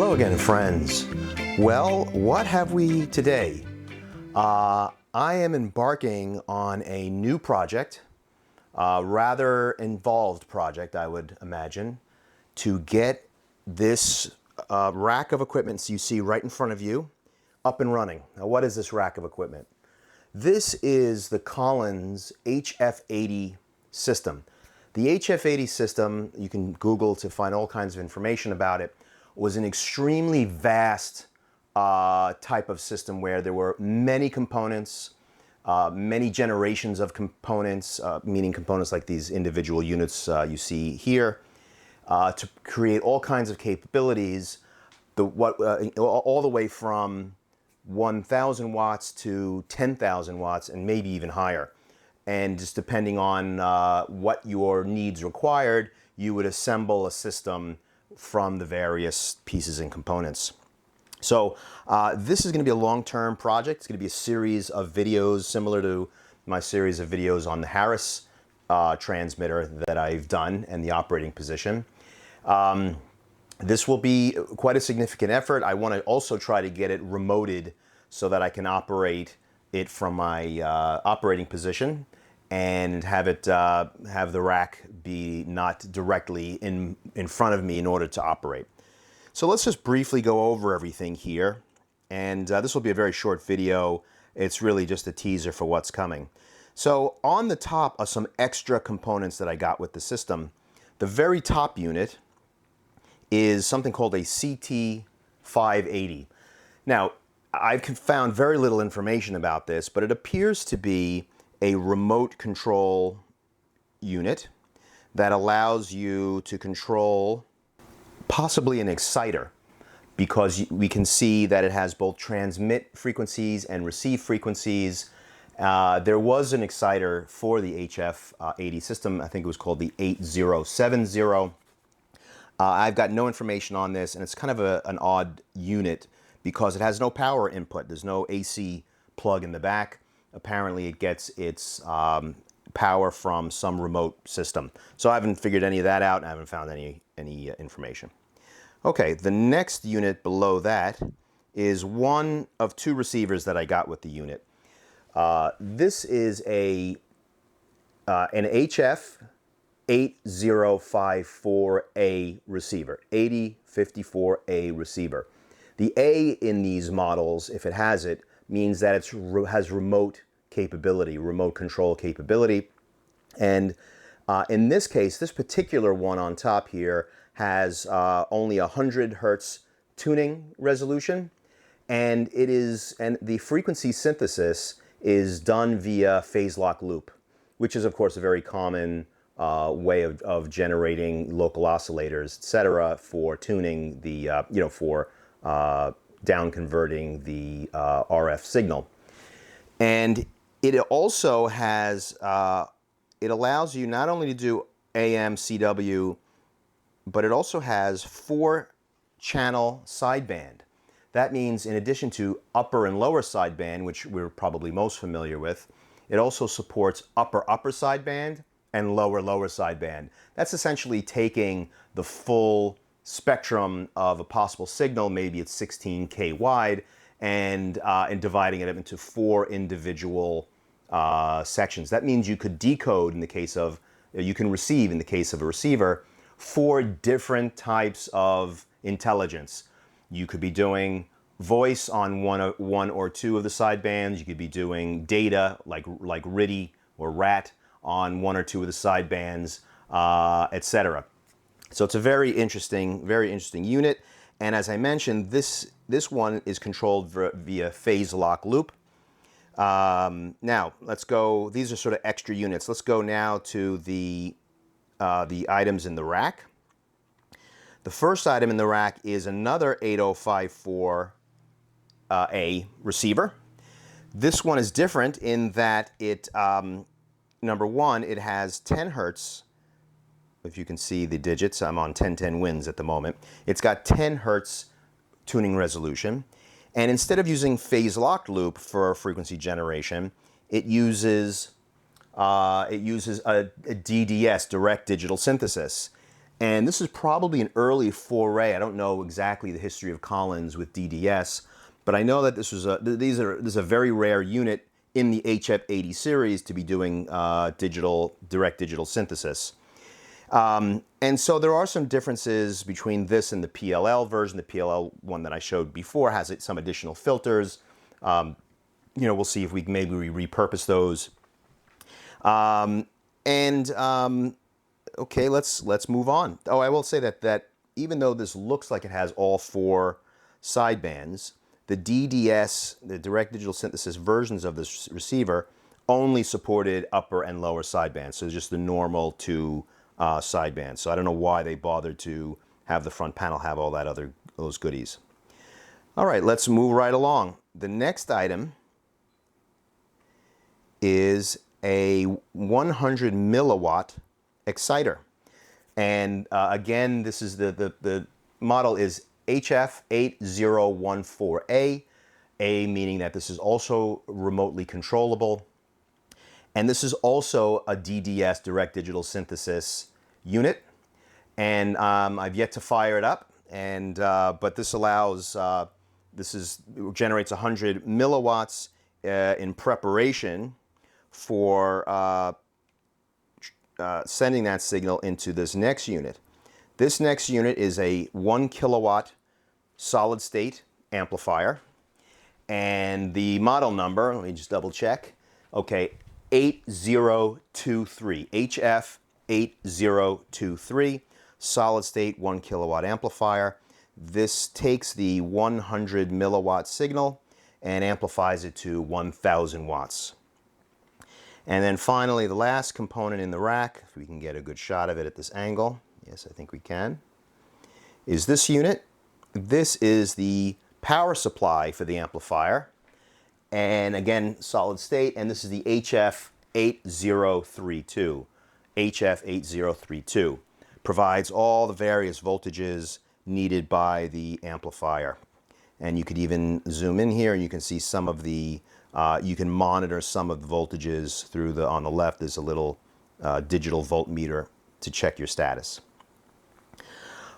Hello again, friends. Well, what have we today? I am embarking on a new project, a rather involved project, I would imagine, to get this rack of equipment you see right in front of you up and running. Now, what is this rack of equipment? This is the Collins HF-80 system. The HF-80 system, you can Google to find all kinds of information about it, was an extremely vast type of system where there were many components, many generations of components, meaning components like these individual units you see here, to create all kinds of capabilities, all the way from 1,000 watts to 10,000 watts and maybe even higher. And just depending on what your needs required, you would assemble a system from the various pieces and components. So this is going to be a long-term project. It's going to be a series of videos similar to my series of videos on the Harris transmitter that I've done and the operating position. This will be quite a significant effort. I want to also try to get it remoted so that I can operate it from my operating position and have it have the rack be not directly in front of me in order to operate. So let's just briefly go over everything here, and this will be a very short video. It's really just a teaser for what's coming. So on the top are some extra components that I got with the system. The very top unit is something called a CT-580. Now, I've found very little information about this, but it appears to be a remote control unit that allows you to control possibly an exciter, because we can see that it has both transmit frequencies and receive frequencies. There was an exciter for the HF-80 system. I think it was called the 8070. I've got no information on this, and it's kind of an odd unit because it has no power input. There's no AC plug in the back. Apparently it gets its power from some remote system. So I haven't figured any of that out, and I haven't found any information. Okay, the next unit below that is one of two receivers that I got with the unit. This is an HF-8054A receiver, 8054A receiver. The A in these models, if it has it, means that it has remote capability, remote control capability. And in this case, this particular one on top here has only 100 hertz tuning resolution, and the frequency synthesis is done via phase lock loop, which is of course a very common way of generating local oscillators, etc., for tuning the for down converting the RF signal. And it also has it allows you not only to do AM CW, but it also has 4-channel sideband. That means in addition to upper and lower sideband, which we're probably most familiar with, it also supports upper sideband and lower sideband. That's essentially taking the full spectrum of a possible signal, maybe it's 16K wide, and dividing it up into 4 individual sections. That means you could decode in the case of, you can receive in the case of a receiver, 4 different types of intelligence. You could be doing voice on one or two of the sidebands. You could be doing data like RIDI or RAT on 1 or 2 of the sidebands, etc. So it's a very interesting unit. And as I mentioned, this one is controlled via phase lock loop. Now let's go. These are sort of extra units. Let's go now to the items in the rack. The first item in the rack is another 8054A receiver. This one is different in that it, number one, it has 10 hertz. If you can see the digits, I'm on 1010 wins at the moment. It's got 10 hertz tuning resolution. And instead of using phase locked loop for frequency generation, it uses a DDS, direct digital synthesis. And this is probably an early foray. I don't know exactly the history of Collins with DDS, but I know that this is a very rare unit in the HF-80 series to be doing direct digital synthesis. And so there are some differences between this and the PLL version. The PLL one that I showed before has some additional filters. We'll see if we can maybe repurpose those. Okay, let's move on. Oh, I will say that even though this looks like it has all 4 sidebands, the DDS, the direct digital synthesis versions of this receiver, only supported upper and lower sidebands. So just the normal 2 sidebands. So I don't know why they bothered to have the front panel have all those goodies. All right, let's move right along. The next item is a 100 milliwatt exciter. And again, this is the model is HF-8014A, A meaning that this is also remotely controllable. And this is also a DDS, direct digital synthesis unit. And I've yet to fire it up. And but this allows, generates 100 milliwatts in preparation for sending that signal into this next unit. This next unit is a 1 kilowatt solid state amplifier. And the model number, let me just double check. Okay, 8023, HF-8023, solid state 1 kilowatt amplifier. This takes the 100 milliwatt signal and amplifies it to 1000 watts. And then finally, the last component in the rack, if we can get a good shot of it at this angle, yes, I think we can, is this unit. This is the power supply for the amplifier. And again, solid state, and this is the HF-8032. HF-8032 provides all the various voltages needed by the amplifier. And you could even zoom in here and you can see some of the, you can monitor some of the voltages through on the left, there's a little digital voltmeter to check your status.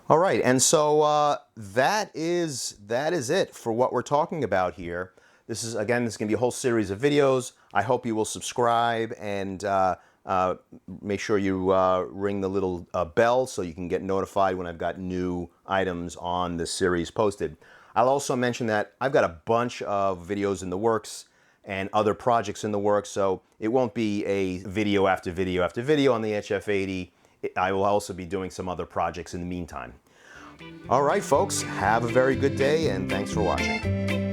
All right, and so that is it for what we're talking about here. This is going to be a whole series of videos. I hope you will subscribe and make sure you ring the little bell so you can get notified when I've got new items on this series posted. I'll also mention that I've got a bunch of videos in the works and other projects in the works, so it won't be a video after video after video on the HF-80. I will also be doing some other projects in the meantime. All right, folks, have a very good day, and thanks for watching.